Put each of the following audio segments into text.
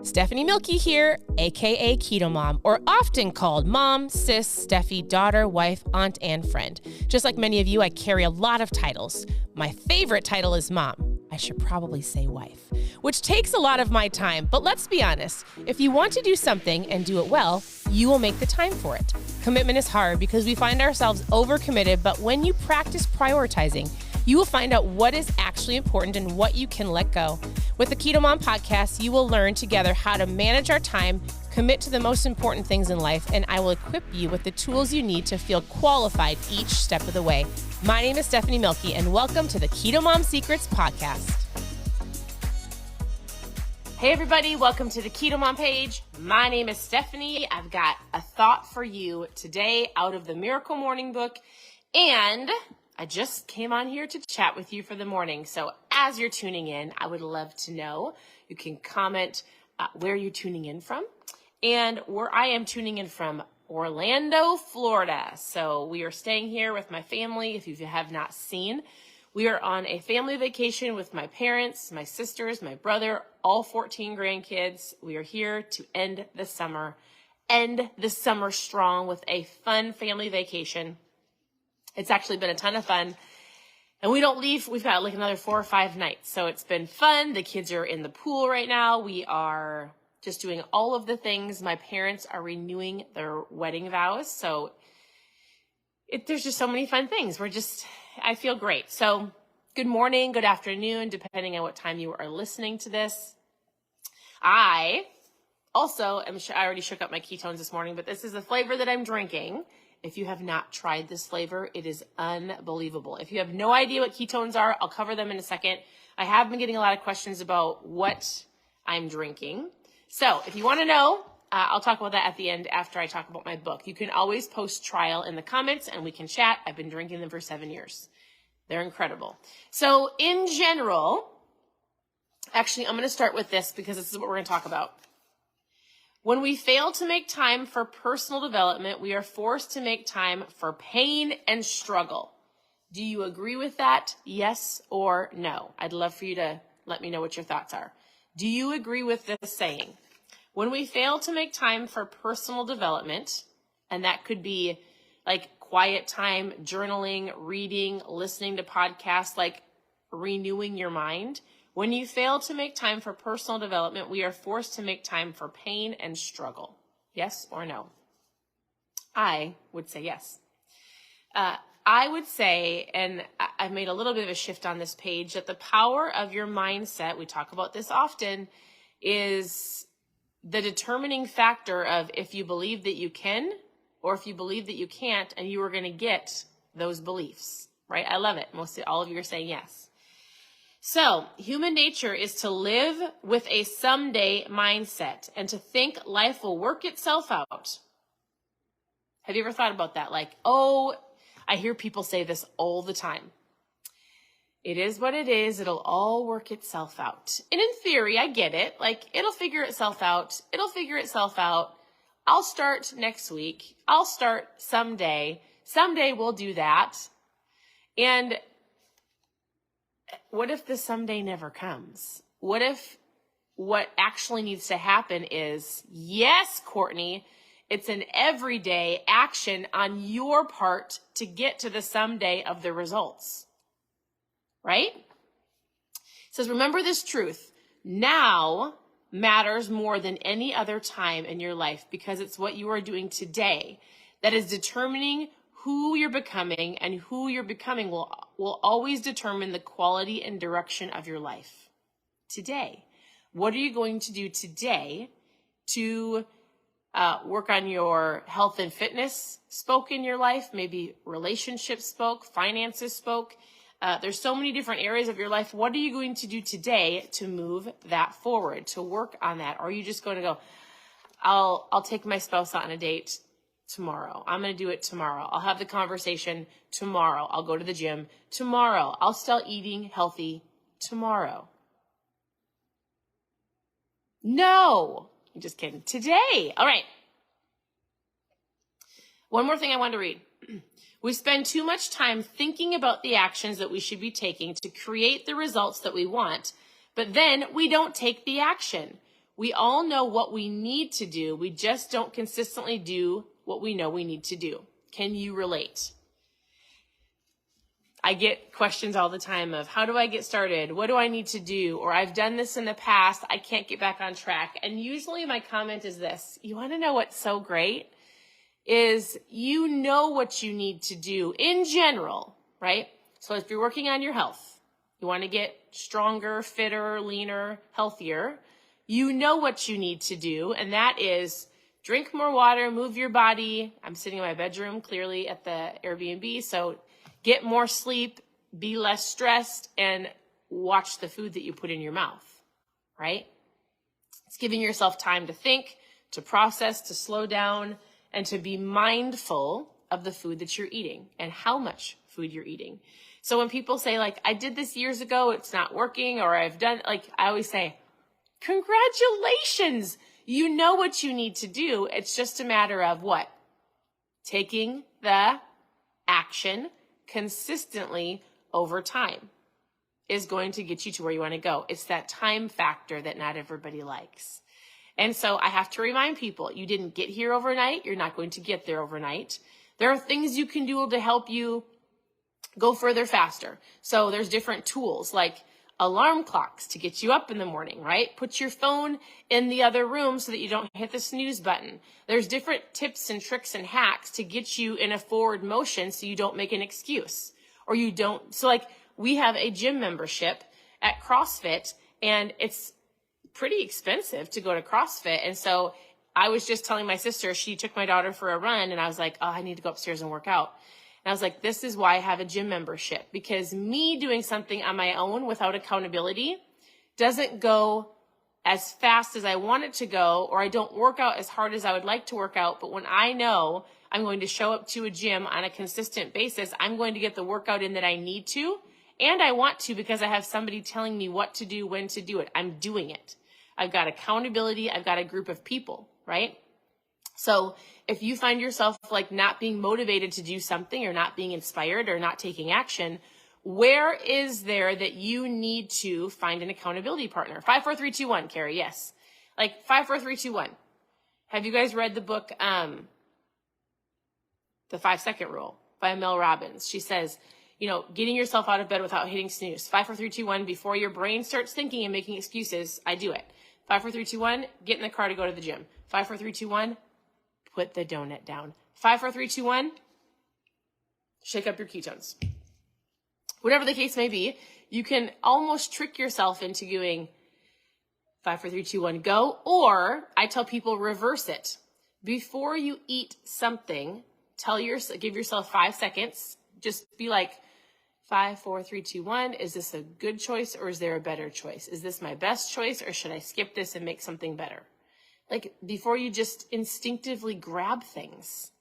Stephanie Milky here, aka KetoMOM, or often called mom, sis, Steffi, daughter, wife, aunt, and friend. Just like many of you, I carry a lot of titles. My favorite title is mom. I should probably say wife, which takes a lot of my time. But let's be honest, if you want to do something and do it well, you will make the time for it. Commitment is hard because we find ourselves overcommitted, but when you practice prioritizing, you will find out what is actually important and what you can let go. With the KetoMOM podcast, you will learn together how to manage our time, commit to the most important things in life, and I will equip you with the tools you need to feel qualified each step of the way. My name is Stephanie Milky, and welcome to the KetoMOM Secrets podcast. Hey everybody, welcome to the KetoMOM page. My name is Stephanie. I've got a thought for you today out of the Miracle Morning book, and I just came on here to chat with you for the morning. So as you're tuning in, I would love to know. You can comment where you're tuning in from. And where I am tuning in from, Orlando, Florida. So we are staying here with my family. If you have not seen, we are on a family vacation with my parents, my sisters, my brother, all 14 grandkids. We are here to end the summer strong with a fun family vacation. It's actually been a ton of fun, and we don't leave. We've got like another 4 or 5 nights, so it's been fun. The kids are in the pool right now. We are just doing all of the things. My parents are renewing their wedding vows, so there's just so many fun things. I feel great. So good morning, good afternoon, depending on what time you are listening to this. I already shook up my ketones this morning, but this is the flavor that I'm drinking. If you have not tried this flavor, it is unbelievable. If you have no idea what ketones are, I'll cover them in a second. I have been getting a lot of questions about what I'm drinking. So if you want to know, I'll talk about that at the end after I talk about my book. You can always post trial in the comments and we can chat. I've been drinking them for 7 years. They're incredible. So in general, actually, I'm going to start with this because this is what we're going to talk about. When we fail to make time for personal development, we are forced to make time for pain and struggle. Do you agree with that? Yes or no? I'd love for you to let me know what your thoughts are. Do you agree with this saying? When we fail to make time for personal development, and that could be like quiet time, journaling, reading, listening to podcasts, like renewing your mind. When you fail to make time for personal development, we are forced to make time for pain and struggle. Yes or no? I would say yes. I would say, and I've made a little bit of a shift on this page, that the power of your mindset, we talk about this often, is the determining factor of if you believe that you can or if you believe that you can't, and you are going to get those beliefs, right? I love it. Mostly all of you are saying yes. So human nature is to live with a someday mindset and to think life will work itself out. Have you ever thought about that? Like, I hear people say this all the time. It is what it is. It'll all work itself out. And in theory, I get it. Like, it'll figure itself out. It'll figure itself out. I'll start next week. I'll start someday. Someday we'll do that. And what if the someday never comes? What if what actually needs to happen is, yes, Courtney, it's an everyday action on your part to get to the someday of the results, right? It says, remember this truth. Now matters more than any other time in your life because it's what you are doing today that is determining who you're becoming, and who you're becoming will always determine the quality and direction of your life. Today, what are you going to do today to work on your health and fitness spoke in your life? Maybe relationships spoke, finances spoke. There's so many different areas of your life. What are you going to do today to move that forward, to work on that? Or are you just going to go, I'll take my spouse out on a date tomorrow. I'm going to do it tomorrow. I'll have the conversation tomorrow. I'll go to the gym tomorrow. I'll start eating healthy tomorrow. No, I'm just kidding. Today. All right. One more thing I wanted to read. We spend too much time thinking about the actions that we should be taking to create the results that we want, but then we don't take the action. We all know what we need to do. We just don't consistently do what we know we need to do. Can you relate? I get questions all the time of, how do I get started? What do I need to do? Or I've done this in the past. I can't get back on track. And usually my comment is this: you want to know what's so great? Is you know what you need to do in general, right? So if you're working on your health, you want to get stronger, fitter, leaner, healthier, you know what you need to do, and that is drink more water, move your body. I'm sitting in my bedroom, clearly at the Airbnb, so get more sleep, be less stressed, and watch the food that you put in your mouth, right? It's giving yourself time to think, to process, to slow down, and to be mindful of the food that you're eating and how much food you're eating. So when people say, like, I did this years ago, it's not working, or I've done, like, I always say, congratulations, you know what you need to do. It's just a matter of what? Taking the action consistently over time is going to get you to where you want to go. It's that time factor that not everybody likes. And so I have to remind people, you didn't get here overnight. You're not going to get there overnight. There are things you can do to help you go further faster. So there's different tools like alarm clocks to get you up in the morning, right? Put your phone in the other room so that you don't hit the snooze button. There's different tips and tricks and hacks to get you in a forward motion so you don't make an excuse or you don't. So like we have a gym membership at CrossFit and it's pretty expensive to go to CrossFit. And so I was just telling my sister, she took my daughter for a run and I was like, oh, I need to go upstairs and work out. And I was like, this is why I have a gym membership, because me doing something on my own without accountability doesn't go as fast as I want it to go, or I don't work out as hard as I would like to work out. But when I know I'm going to show up to a gym on a consistent basis, I'm going to get the workout in that I need to, and I want to because I have somebody telling me what to do, when to do it. I'm doing it. I've got accountability. I've got a group of people, right? So if you find yourself like not being motivated to do something or not being inspired or not taking action, where is there that you need to find an accountability partner? 5, 4, 3, 2, 1, Carrie. Yes. Like 5, 4, 3, 2, 1. Have you guys read the book, The 5-Second Rule by Mel Robbins? She says, you know, getting yourself out of bed without hitting snooze. 5, 4, 3, 2, 1. Before your brain starts thinking and making excuses, I do it. 5, 4, 3, 2, 1. Get in the car to go to the gym. 5, 4, 3, 2, 1. Put the donut down. 5, 4, 3, 2, 1. Shake up your ketones. Whatever the case may be, you can almost trick yourself into doing 5, 4, 3, 2, 1, go. Or I tell people reverse it. Before you eat something, give yourself 5 seconds. Just be like, 5, 4, 3, 2, 1. Is this a good choice or is there a better choice? Is this my best choice or should I skip this and make something better? Like before you just instinctively grab things,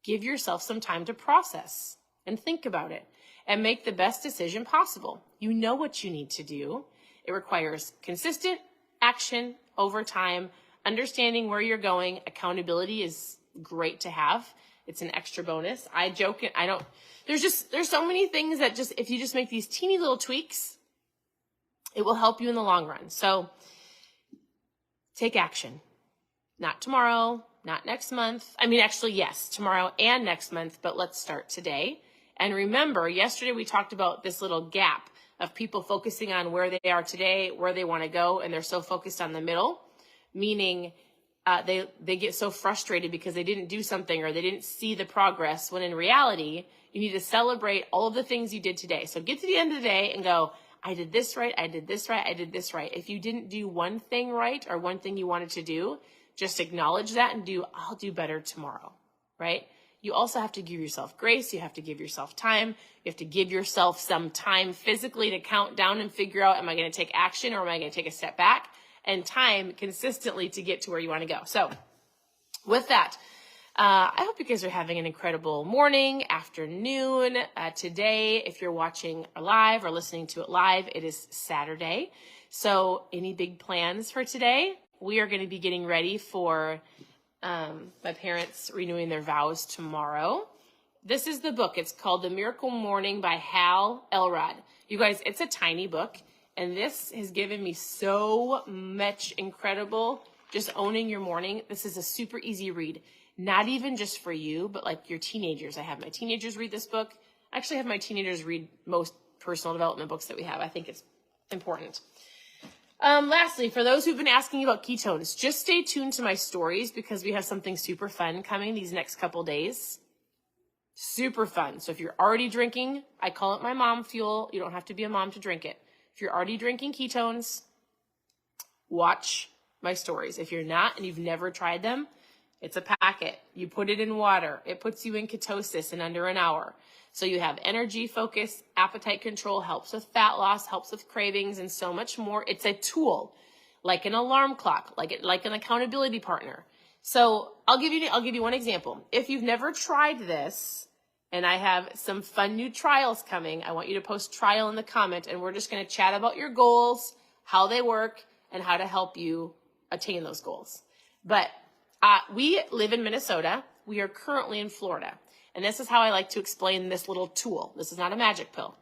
give yourself some time to process and think about it and make the best decision possible. You know what you need to do. It requires consistent action over time, understanding where you're going. Accountability is great to have. It's an extra bonus. I joke. There's so many things that just, if you just make these teeny little tweaks, it will help you in the long run. So take action. Not tomorrow, not next month. I mean, actually, yes, tomorrow and next month, but let's start today. And remember, yesterday we talked about this little gap of people focusing on where they are today, where they want to go, and they're so focused on the middle, meaning they get so frustrated because they didn't do something or they didn't see the progress, when in reality, you need to celebrate all of the things you did today. So get to the end of the day and go, I did this right, I did this right, I did this right. If you didn't do one thing right or one thing you wanted to do, just acknowledge that and I'll do better tomorrow, right? You also have to give yourself grace. You have to give yourself time. You have to give yourself some time physically to count down and figure out, am I going to take action or am I going to take a step back? And time consistently to get to where you want to go. So with that, I hope you guys are having an incredible morning, afternoon. Today, if you're watching live or listening to it live, it is Saturday. So any big plans for today? We are going to be getting ready for my parents renewing their vows tomorrow. This is the book. It's called The Miracle Morning by Hal Elrod. You guys, it's a tiny book, And this has given me so much incredible, just owning your morning. This is a super easy read, not even just for you, but like your teenagers. I have my teenagers read this book. I actually have my teenagers read most personal development books that we have. I think it's important. Lastly, for those who've been asking about ketones, just stay tuned to my stories because we have something super fun coming these next couple days. Super fun. So if you're already drinking, I call it my mom fuel. You don't have to be a mom to drink it. If you're already drinking ketones, watch my stories. If you're not and you've never tried them, it's a packet. You put it in water. It puts you in ketosis in under an hour. So you have energy, focus, appetite control, helps with fat loss, helps with cravings, and so much more. It's a tool, like an alarm clock, like an accountability partner. So I'll give you one example. If you've never tried this, and I have some fun new trials coming, I want you to post trial in the comment, and we're just going to chat about your goals, how they work, and how to help you attain those goals. But we live in Minnesota. We are currently in Florida. And this is how I like to explain this little tool. This is not a magic pill.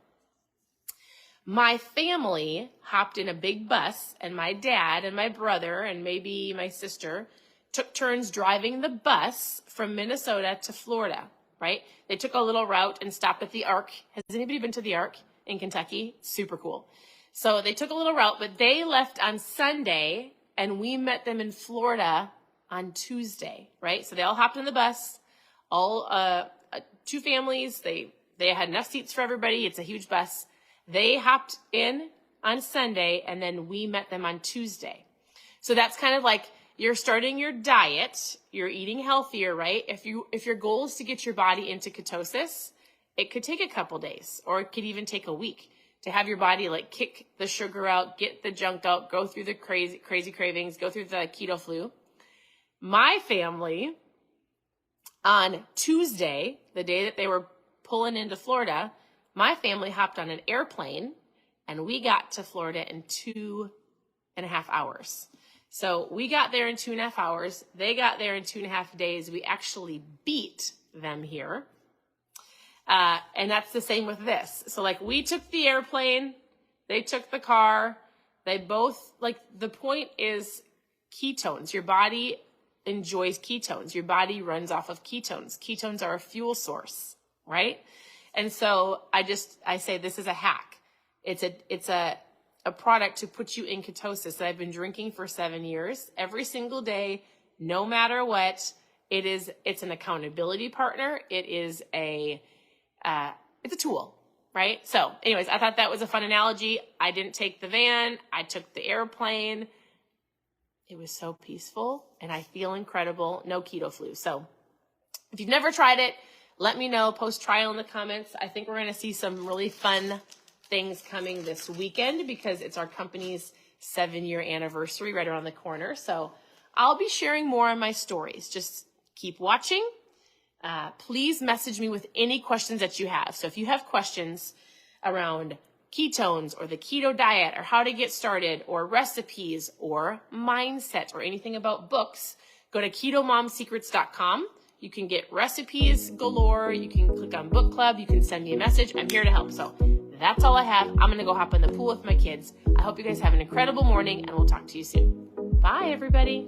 My family hopped in a big bus, and my dad and my brother and maybe my sister took turns driving the bus from Minnesota to Florida, right? They took a little route and stopped at the Ark. Has anybody been to the Ark in Kentucky? Super cool. So they took a little route, but they left on Sunday, and we met them in Florida on Tuesday, right? So they all hopped in the bus, all two families. They had enough seats for everybody. It's a huge bus. They hopped in on Sunday, and then we met them on Tuesday. So that's kind of like you're starting your diet. You're eating healthier, right? If your goal is to get your body into ketosis, it could take a couple days, or it could even take a week to have your body like kick the sugar out, get the junk out, go through the crazy cravings, go through the keto flu. My family, on Tuesday, the day that they were pulling into Florida, my family hopped on an airplane, and we got to Florida in 2.5 hours. So we got there in 2.5 hours. They got there in 2.5 days. We actually beat them here. And that's the same with this. So like we took the airplane, they took the car, they both, like the point is ketones. Your body enjoys ketones. Your body runs off of ketones. Ketones are a fuel source, right? And so I say this is a hack. It's a product to put you in ketosis that I've been drinking for 7 years. Every single day, no matter what, it's an accountability partner. It's a tool, right? So anyways, I thought that was a fun analogy. I didn't take the van. I took the airplane. It was so peaceful, and I feel incredible. No keto flu. So if you've never tried it, let me know. Post trial in the comments. I think we're going to see some really fun things coming this weekend because it's our company's 7-year anniversary right around the corner. So I'll be sharing more on my stories. Just keep watching. Please message me with any questions that you have. So if you have questions around ketones or the keto diet or how to get started or recipes or mindset or anything about books, go to ketomomsecrets.com. You can get recipes galore. You can click on book club. You can send me a message. I'm here to help. So that's all I have. I'm going to go hop in the pool with my kids. I hope you guys have an incredible morning, and we'll talk to you soon. Bye, everybody.